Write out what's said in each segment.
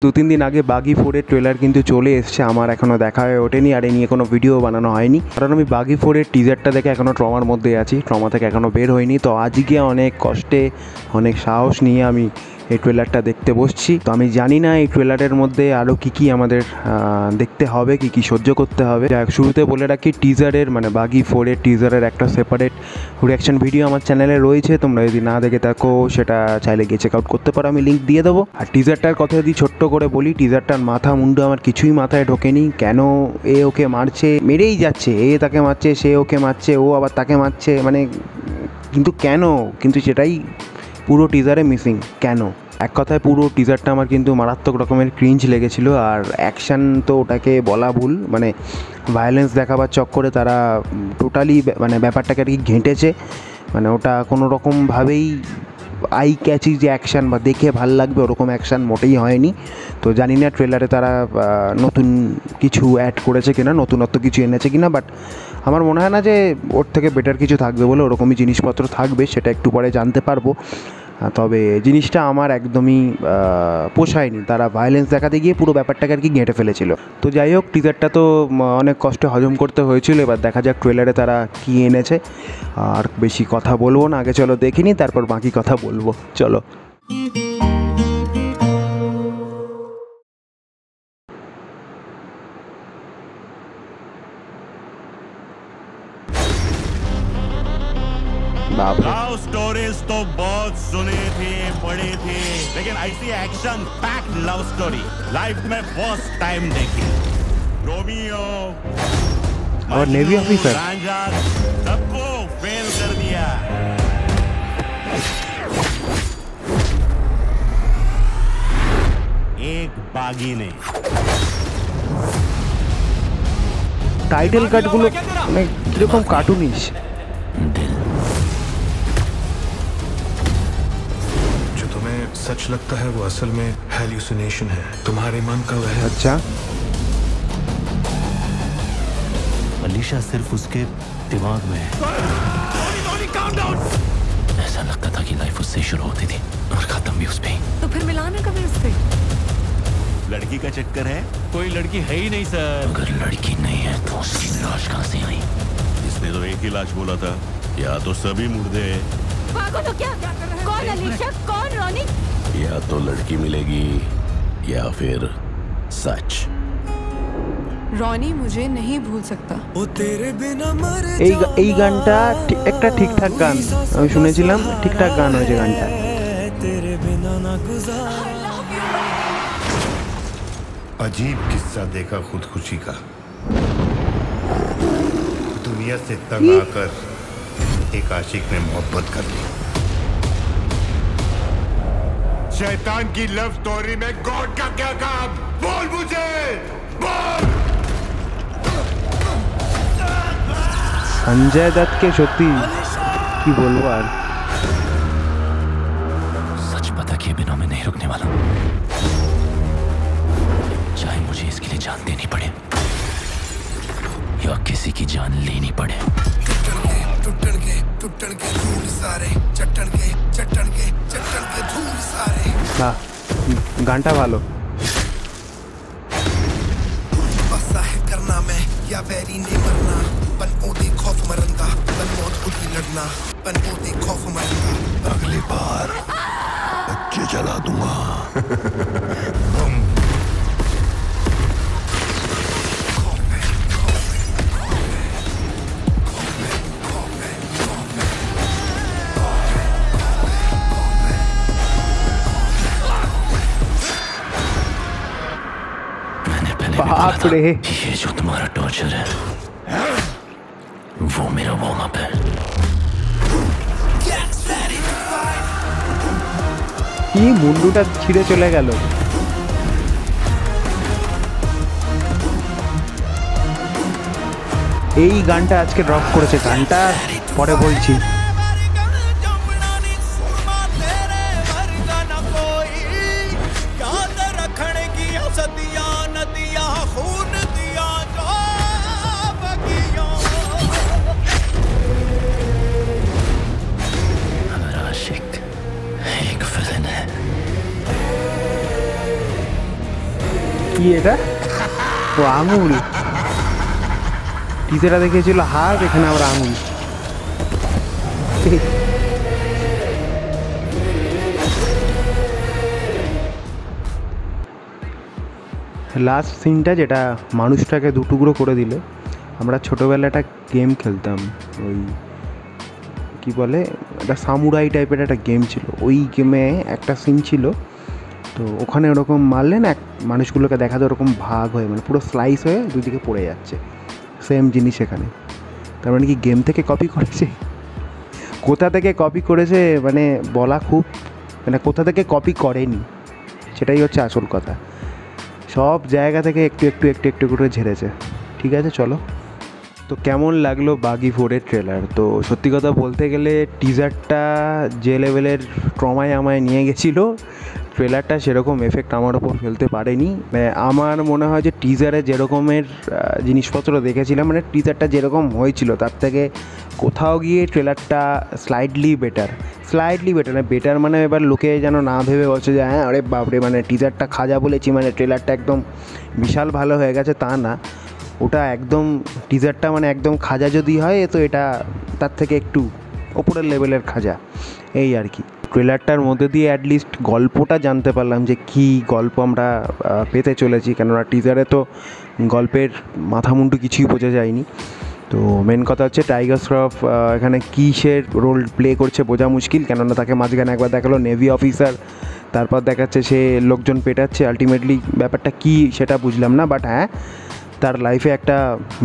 2-3 দিন আগে বাগি 4 এর ট্রেলার কিন্তু চলে এসছে, আমার এখনও দেখা হয়ে ওঠেনি আর এ নিয়ে কোনো ভিডিও বানানো হয়নি, কারণ আমি বাগি 4 এর টিজারটা দেখে এখনও ট্রমার মধ্যে আছি, ট্রমা থেকে এখনও বের হইনি। তো আজকে অনেক কষ্টে অনেক সাহস নিয়ে আমি এই ট্রেলারটা দেখতে বসছি। তো আমি জানি না এই ট্রেলারের মধ্যে আরও কী আমাদের দেখতে হবে, কী সহ্য করতে হবে। শুরুতে বলে রাখি, টিজারের মানে বাগি 4 এর টিজারের একটা সেপারেট রিয়াকশন ভিডিও আমার চ্যানেলে রয়েছে, তোমরা যদি না দেখে থাকো সেটা চাইলে গিয়ে চেক আউট করতে পারো, আমি লিঙ্ক দিয়ে দেবো। আর টিজারটার কথা যদি ছোট্ট করে বলি, টিজারটার মাথা মুন্ডু আমার কিছুই মাথায় ঢোকেনি। কেন এ ওকে মারছে, মেরেই যাচ্ছে, এ তাকে মারছে, সে ওকে মারছে, ও আবার তাকে মারছে, মানে কিন্তু কেন, কিন্তু সেটাই পুরো টিজারে মিসিং। কেন? এক কথায় পুরো টিজারটা আমার কিন্তু মারাত্মক রকমের ক্রিঞ্জ লেগেছিলো। আর অ্যাকশান তো ওটাকে বলা ভুল, মানে ভায়োলেন্স দেখাবার চক্করে তারা টোটালি মানে ব্যাপারটাকে আর কি ঘেঁটেছে, মানে ওটা কোনো রকমভাবেই আই ক্যাচি যে অ্যাকশান বা দেখে ভাল লাগবে ওরকম অ্যাকশান মোটেই হয়নি। তো জানি না ট্রেলারে তারা নতুন কিছু অ্যাড করেছে কিনা, নতুনত্ব কিছু এনেছে কিনা, বাট আমার মনে হয় না যে ওর থেকে বেটার কিছু থাকবে বলে, ওরকমই জিনিসপত্র থাকবে, সেটা একটু পরে জানতে পারবো। তবে জিনিসটা আমার একদমই পোষায়নি, তারা ভায়োলেন্স দেখাতে গিয়ে পুরো ব্যাপারটাকে আর কি ঘেঁটে ফেলেছিল। তো যাই হোক, টিজারটা তো অনেক কষ্টে হজম করতে হয়েছিল, এবার দেখা যাক ট্রেলারে তারা কী এনেছে। আর বেশি কথা বলবো না, আগে চলো দেখিনি, তারপর বাকি কথা বলবো, চলো। लव स्टोरीज तो बहुत सुनी थी, पढ़ी थी, लेकिन ऐसी action packed love story life में फर्स्ट टाइम देखी। रोमियो और नेवी ऑफिसर सबको फेल कर दिया। एक बागी ने। টাইটেল কার্ডগুলো মানে কিরকম কার্টুনিশ। सच लगता है वो असल में हैल्यूसिनेशन है, तुम्हारे मन का वह। अच्छा, अलीशा सिर्फ उसके दिमाग में है। ऐसा लगता था कि लाइफ उससे शुरू होती थी और खत्म भी उस पे। तो फिर मिलाना कभी उससे? लड़की का चक्कर है? कोई लड़की है ही नहीं सर। अगर लड़की नहीं है तो उसकी लाश कहाँ से आई? इसने तो एक ही लाश बोला था, या तो सभी मुर्दे। भागो तो क्या कर रहे हैं? कौन अलीशा, कौन रोनी? या तो लड़की मिलेगी या फिर सच। রনি মুঝে नहीं भूल सकता। এই গানটা একটা ঠিকঠাক গান, আমি শুনেছিলাম, ঠিকঠাক গান হয়েছে গানটা। अजीब किस्सा देखा खुदकुशी का। दुनिया से तंग आकर एक आशिक ने मोहब्बत कर ली। शैतान की लव स्टोरी में गॉड का क्या काम? बोल मुझे, बोल। সঞ্জয় দত্তকে সত্যি কি বলবো আর। सच पता किए बिना मैं नहीं रुकने वाला, चाहे मुझे इसके लिए जान देनी पड़े या किसी की जान लेनी पड़े। গানটা ভালো। बसा है करना मैं या वैरी ने मरना, पन ओदे खौफ मरंदा, पन मौत खुद ही लड़ना, पन ओदे खौफ मरंदा। अगली बार बच्चे जला दूंगा। बाप रे, ये जो तुम्हारा टॉर्चर है वो मेरा वार्म अप है। কি মুন্ডুটা ছিঁড়ে চলে গেল। এই গানটা আজকে ড্রপ করেছে, গানটা পরে বলছি। কি এটা? ও আঙুল। টিজারটা দেখিয়েছিল হাত, এখানে আবার আঙুল। লাস্ট সিনটা যেটা মানুষটাকে দুটুকরো করে দিল। আমরা ছোটোবেলায় একটা গেম খেলতাম, ওই কী বলে, একটা সামুরাই টাইপের একটা গেম ছিল। ওই গেমে একটা সিন ছিল, তো ওখানে ওরকম মারলেন এক মানুষগুলোকে দেখাতে ওরকম ভাগ হয়ে, মানে পুরো স্লাইস হয়ে দুদিকে পড়ে যাচ্ছে। সেম জিনিস এখানে। তার মানে কি গেম থেকে কপি করেছে? কোথা থেকে কপি করেছে মানে বলা খুব, মানে কোথা থেকে কপি করেনি সেটাই হচ্ছে আসল কথা। সব জায়গা থেকে একটু একটু একটু একটু করে ঝেড়েছে। ঠিক আছে, চলো। তো কেমন লাগলো বাগি 4-এর ট্রেলার? তো সত্যি কথা বলতে গেলে টিজারটা যে লেভেলের ট্রমায় আমায় নিয়ে গেছিলো, ট্রেলারটা সেরকম এফেক্ট আমার ওপর ফেলতে পারেনি। আমার মনে হয় যে টিজারে যেরকমের জিনিসপত্র দেখেছিলাম, মানে টিজারটা যেরকম হয়েছিল তার থেকে কোথাও গিয়ে ট্রেলারটা স্লাইডলি বেটার, বেটার মানে এবার লোকে যেন না ভেবে বলছে যে হ্যাঁ আরে বাপরে মানে টিজারটা খাজা বলেছি মানে ট্রেলারটা একদম বিশাল ভালো হয়ে গেছে, তা না। ওটা একদম টিজারটা মানে একদম খাজা যদি হয় তো এটা তার থেকে একটু ওপরের লেভেলের খাজা, এই আর কি। ট্রেলারটার মধ্যে দিয়ে অ্যাটলিস্ট গল্পটা জানতে পারলাম যে কী গল্প আমরা পেতে চলেছি, কেননা টিজারে তো গল্পের মাথামুন্ডু কিছুই বোঝা যায়নি। তো মেন কথা হচ্ছে টাইগার শ্রফ এখানে কিসের রোল প্লে করছে বোঝা মুশকিল, কেননা তাকে মাঝখানে একবার দেখালো নেভি অফিসার, তারপর দেখাচ্ছে সে লোকজন পেটাচ্ছে। আলটিমেটলি ব্যাপারটা কী সেটা বুঝলাম না, বাট হ্যাঁ তার লাইফে একটা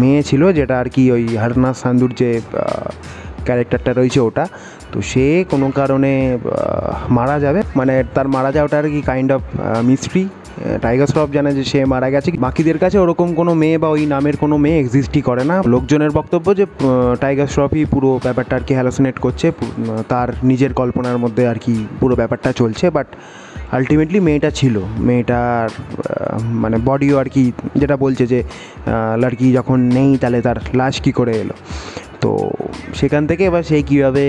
মেয়ে ছিল যেটা আর কি ওই হরনাথ সান্ধুর যে ক্যারেক্টারটা রয়েছে ওটা, তো সে কোনো কারণে মারা যাবে, মানে তার মারা যাওয়াটা আর কি kind of mystery. Tiger Shroff জানে যে সে মারা গেছে, বাকিদের কাছে ওরকম কোনো মেয়ে বা ওই নামের কোনো মেয়ে এক্সিস্টই করে না। লোকজনের বক্তব্য যে টাইগার শ্রফই পুরো ব্যাপারটা আর কি হ্যালোসিনেট করছে, তার নিজের কল্পনার মধ্যে আর কি পুরো ব্যাপারটা চলছে। বাট আলটিমেটলি মেয়েটা ছিল, মেয়েটার মানে বডিও আর কি যেটা বলছে যে লড়কি যখন নেই তাহলে তার লাশ কী করে এলো। তো সেখান থেকে এবার সেই কীভাবে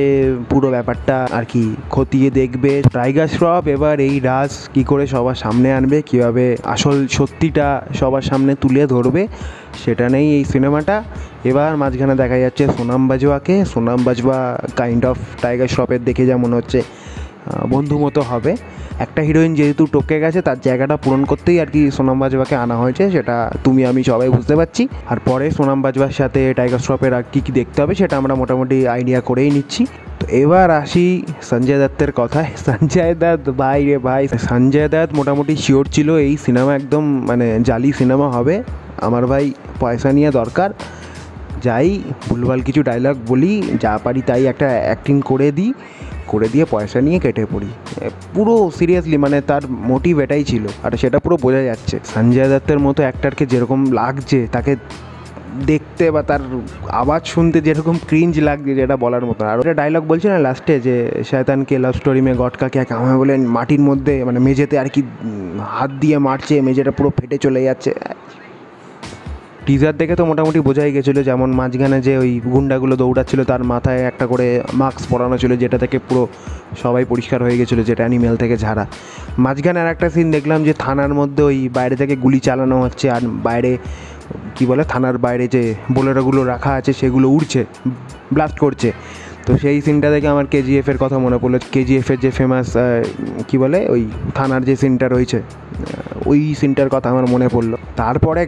পুরো ব্যাপারটা আর কি খতিয়ে দেখবে টাইগার শ্রফ, এবার এই রাজ কী করে সবার সামনে আনবে, কীভাবে আসল সত্যিটা সবার সামনে তুলে ধরবে, সেটা নেই এই সিনেমাটা। এবার মাঝখানে দেখা যাচ্ছে Sonam Bajwa kind of Tiger শ্রফের দেখে যা মনে হচ্ছে বন্ধু মতো হবে। একটা হিরোইন যেহেতু টপকে গেছে তার জায়গাটা পূরণ করতেই আর কি সোনাম বাজওয়াকে আনা হয়েছে, সেটা তুমি আমি সবাই বুঝতে পারছি। আর পরে সোনাম বাজওয়ার সাথে টাইগার শ্রফের আর কী কী দেখতে হবে সেটা আমরা মোটামুটি আইডিয়া করেই নিচ্ছি। তো এবার আসি সঞ্জয় দত্তের কথায়। সঞ্জয় দত্ত ভাই রে ভাই, সঞ্জয় দত্ত মোটামুটি শিওর ছিল এই সিনেমা একদম মানে জালি সিনেমা হবে। আমার ভাই পয়সা নিয়ে দরকার, যাই ভুলভাল কিছু ডায়লগ বলি, যা পারি তাই একটা অ্যাক্টিং করে দিয়ে পয়সা নিয়ে কেটে পড়ি, পুরো সিরিয়াসলি মানে তার মোটিভ এটাই ছিল, আর সেটা পুরো বোঝা যাচ্ছে। সঞ্জয় দত্তের মতো অ্যাক্টারকে যেরকম লাগছে, তাকে দেখতে বা তার আওয়াজ শুনতে যেরকম ক্রিঞ্জ লাগছে যেটা বলার মতো। আর ওটা ডায়লগ বলছে না লাস্টে যে শয়তানকে লাভ স্টোরি মে গটকা কে কামায় বলে মাটির মধ্যে মানে মেঝেতে আর কি হাত দিয়ে মারছে, মেঝেটা পুরো ফেটে চলে যাচ্ছে। টিজার দেখে তো মোটামুটি বোঝাই গেছিলো, যেমন মাঝখানে যে ওই গুন্ডাগুলো দৌড়াচ্ছিল তার মাথায় একটা করে মাস্ক পরানো ছিল, যেটা থেকে পুরো সবাই পরিষ্কার হয়ে গেছিলো যেটা অ্যানিমেল থেকে ঝাড়া। মাঝখানে আর একটা সিন দেখলাম যে থানার মধ্যে ওই বাইরে থেকে গুলি চালানো হচ্ছে, আর বাইরে কী বলে থানার বাইরে যে বোলেরোগুলো রাখা আছে সেগুলো উড়ছে, ব্লাস্ট করছে। তো সেই সিনটা দেখে আমার কেজিএফের কথা মনে পড়লো। কেজিএফের যে ফেমাস কী বলে ওই থানার যে সিনটা রয়েছে, ওই সিনটার কথা আমার মনে পড়লো। তারপরে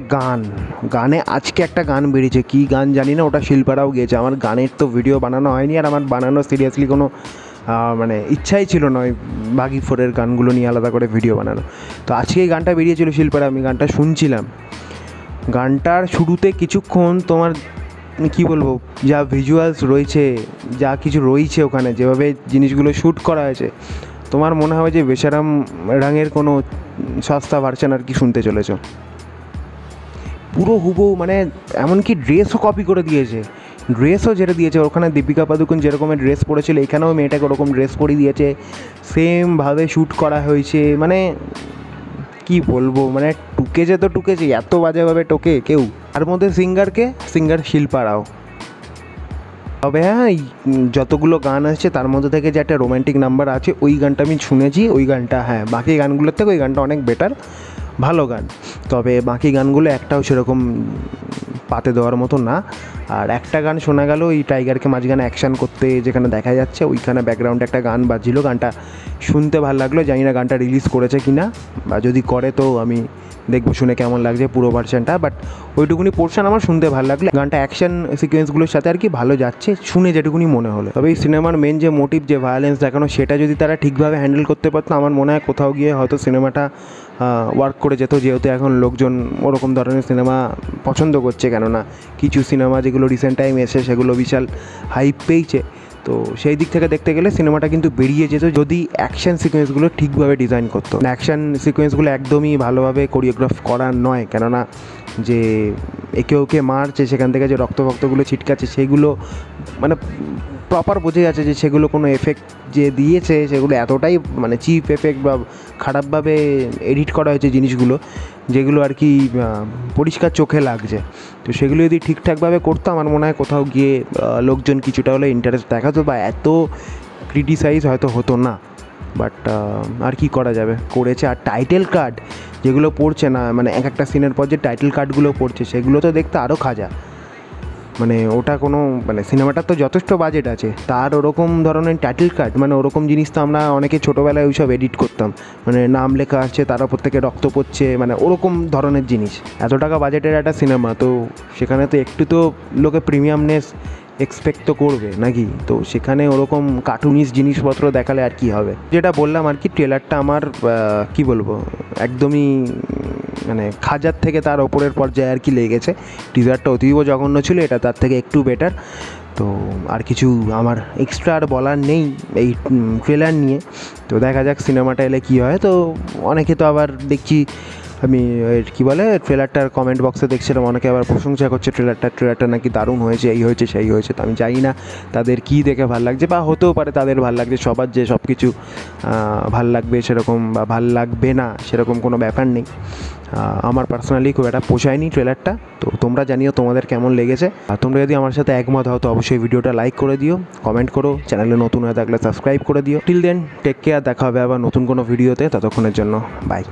গানে আজকে একটা গান বেরিয়েছে, কী গান জানি না, ওটা শিল্পারাও গিয়েছে। আমার গানের তো ভিডিও বানানো হয়নি, আর আমার বানানো সিরিয়াসলি কোনো মানে ইচ্ছাই ছিল না ওই বাগি 4-এর গানগুলো নিয়ে আলাদা করে ভিডিও বানানো। তো আজকে এই গানটা বেরিয়েছিল শিল্পারা, আমি গানটা শুনছিলাম। গানটার শুরুতে কিছুক্ষণ তোমার কী বলবো, যা ভিজুয়ালস রয়েছে, যা কিছু রয়েছে ওখানে, যেভাবে জিনিসগুলো শ্যুট করা হয়েছে, তোমার মনে হবে যে বেচারাম রঙের কোনো সস্তা ভার্সন আর কি শুনতে চলেছ। পুরো হুবহু, মানে এমনকি ড্রেসও কপি করে দিয়েছে, ড্রেসও যেটা দিয়েছে ওখানে দীপিকা পাদুকোন যেরকমের ড্রেস পরেছিল এখানেও মেয়েটাকে ওরকম ড্রেস পরিয়ে দিয়েছে, সেমভাবে শ্যুট করা হয়েছে। মানে কি বলবো, মানে টুকেছে, এত বাজেভাবে টোকে কেউ। তার মধ্যে সিঙ্গার শিল্পারাও। তবে হ্যাঁ, যতগুলো গান আসছে তার মধ্যে থেকে যে একটা রোম্যান্টিক নাম্বার আছে ওই গানটা আমি শুনেছি, ওই গানটা হ্যাঁ বাকি গানগুলোর থেকে ওই গানটা অনেক বেটার। ভালো গান, তবে বাকি গানগুলো একটাও সেরকম পাতে দেওয়ার মতো না। আর একটা গান শোনা গেল এই টাইগারকে মাঝখানে অ্যাকশান করতে যেখানে দেখা যাচ্ছে, ওইখানে ব্যাকগ্রাউন্ডে একটা গান বাজছিল, গানটা শুনতে ভালো লাগলো। জানি না গানটা রিলিজ করেছে কি না, বা যদি করে তো আমি দেখবো শুনে কেমন লাগছে পুরো ভার্সানটা। বাট ওইটুকুনি পোর্শন আমার শুনতে ভালো লাগলো, গানটা অ্যাকশন সিকোয়েন্সগুলোর সাথে আর কি ভালো যাচ্ছে শুনে যেটুকুনি মনে হলো। তবে এই সিনেমার মেন যে মোটিভ, যে ভায়োলেন্স দেখানো, সেটা যদি তারা ঠিকভাবে হ্যান্ডেল করতে পারতো, আমার মনে হয় কোথাও গিয়ে হয়তো সিনেমাটা ওয়ার্ক করে যেত। যেহেতু এখন লোকজন ওরকম ধরনের সিনেমা পছন্দ করছে, কেননা কিছু সিনেমা যেগুলো রিসেন্ট টাইম এসে সেগুলো বিশাল হাইপ পেয়েছে। তো সেই দিক থেকে দেখতে গেলে সিনেমাটা কিন্তু বেরিয়ে যেত যদি অ্যাকশান সিকোয়েন্সগুলো ঠিকভাবে ডিজাইন করতো। অ্যাকশান সিকোয়েন্সগুলো একদমই ভালোভাবে কোরিওগ্রাফ করা নয়, কেননা যে একে ওকে মারছে, সেখান থেকে যে রক্তগুলো ছিটকাচ্ছে, সেগুলো মানে প্রপার বোঝা যাচ্ছে যে সেগুলো কোনো এফেক্ট যে দিয়েছে সেগুলো এতটাই মানে চিপ এফেক্ট বা খারাপভাবে এডিট করা হয়েছে জিনিসগুলো, যেগুলো আর কি পরিষ্কার চোখে লাগছে। তো সেগুলো যদি ঠিকঠাকভাবে করতো, আমার মনে হয় কোথাও গিয়ে লোকজন কিছুটা হলে ইন্টারেস্ট দেখাতো বা এত ক্রিটিসাইজ হয়তো হতো না। বাট আর কি করা যাবে, করেছে। আর টাইটেল কার্ড যেগুলো পড়ছে না, মানে এক একটা সিনের পর যে টাইটেল কার্ডগুলো পড়ছে, সেগুলো তো দেখতে আরও খাজা। মানে ওটা কোনো মানে সিনেমাটার তো যথেষ্ট বাজেট আছে, তার ওরকম ধরনের টাইটেল কার্ড, মানে ওরকম জিনিস তো আমরা অনেকে ছোটোবেলায় ওইসব এডিট করতাম, মানে নাম লেখা আসছে, তার ওপর থেকে রক্ত পড়ছে, মানে ওরকম ধরনের জিনিস। এত টাকা বাজেটের একটা সিনেমা, তো সেখানে তো একটু তো লোকে প্রিমিয়ামনেস এক্সপেক্ট তো করবে নাকি। তো সেখানে ওরকম কার্টুনিস জিনিসপত্র দেখালে আর কি হবে। যেটা বললাম আর কি, ট্রেলারটা আমার কি বলবো, একদমই মানে খাজার থেকে তার ওপরের পর্যায়ে আর কি লেগেছে। টিজারটা অতীব জঘন্য ছিল, এটা তার থেকে একটু বেটার। তো আর কিছু আমার এক্সট্রা আর বলার নেই এই ট্রেলার নিয়ে। তো দেখা যাক সিনেমাটা এলে কী হয়। তো অনেকে তো আবার দেখছি, আমি কী বলে ট্রেলারটার কমেন্ট বক্সে দেখছিলাম, অনেকে আবার প্রশংসা করছে ট্রেলারটা নাকি দারুণ হয়েছে, এই হয়েছে সেই হয়েছে। তো আমি জানি না তাদের কী দেখে ভাল লাগছে, বা হতেও পারে তাদের ভাল লাগছে, সবার যে সব কিছু ভাল লাগবে সেরকম বা ভাল লাগবে না সেরকম কোনো ব্যাপার নেই। আমার পার্সোনালি খুব একটা পোষায়নি ট্রেলারটা। তো তোমরা জানিও তোমাদের কেমন লেগেছে। আর তোমরা যদি আমার সাথে একমত হও তো অবশ্যই ভিডিওটা লাইক করে দিও, কমেন্ট করো, চ্যানেলে নতুন হয়ে থাকলে সাবস্ক্রাইব করে দিও। টিল দেন টেক কেয়ার, দেখা হবে আবার নতুন কোনো ভিডিওতে, ততক্ষণের জন্য বাই।